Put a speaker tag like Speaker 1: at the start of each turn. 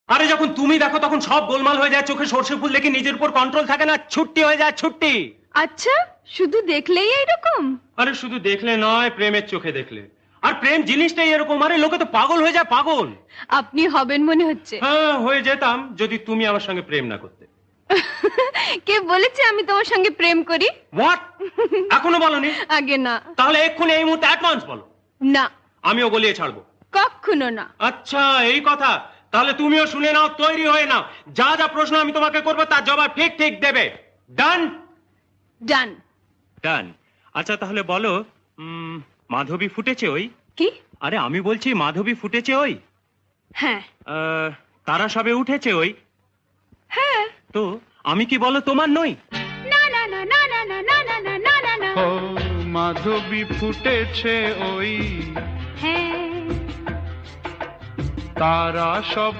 Speaker 1: আরে যখন তুমি দেখো তখন সব গোলমাল হয়ে যায়, চোখে সর্ষে ফুল দেখে নিজের উপর কন্ট্রোল থাকে না, ছুট্টি হয়ে যায় ছুট্টি।
Speaker 2: আচ্ছা, শুধু দেখলেই এইরকম?
Speaker 1: আরে শুধু দেখলে নয়, প্রেমের চোখে দেখলে। আর প্রেম জিনিসটাই এরকম, আরে লোকে তো পাগল হয়ে যায়, পাগল।
Speaker 2: আপনি হবেন মনে হচ্ছে।
Speaker 1: হ্যাঁ, হয়ে যেতাম যদি তুমি আমার সঙ্গে প্রেম না করতে।
Speaker 2: কে বলেছে আমি তোমার সঙ্গে প্রেম করি?
Speaker 1: হোয়াট? এখনো বলনি?
Speaker 2: আগে না।
Speaker 1: তাহলে এক্ষুনি এই মুহূর্তে অ্যাডভান্স বলো।
Speaker 2: না,
Speaker 1: আমিও গলিয়ে ছাড়বো।
Speaker 2: কখনো না।
Speaker 1: আচ্ছা, এই কথা। তাহলে তুমিও শুনে নাও, তৈরি হয়ে নাও। যা যা প্রশ্ন আমি তোমাকে করবো তার জবাব ঠিক ঠিক দেবে। ডান?
Speaker 2: ডান।
Speaker 1: ডান। আচ্ছা তাহলে বলো, মাধবী ফুটেছে ওই?
Speaker 2: কি?
Speaker 1: আরে আমি বলছি মাধবী ফুটেছে ওই?
Speaker 2: হ্যাঁ।
Speaker 1: তারা সবে উঠেছে ওই?
Speaker 2: হ্যাঁ।
Speaker 1: তো আমি কি বলো তোমার নই?
Speaker 2: না না না না না না না না না না না না।
Speaker 3: ও মাধবী ফুটেছে ওই,
Speaker 2: হ্যাঁ।
Speaker 3: তারা সব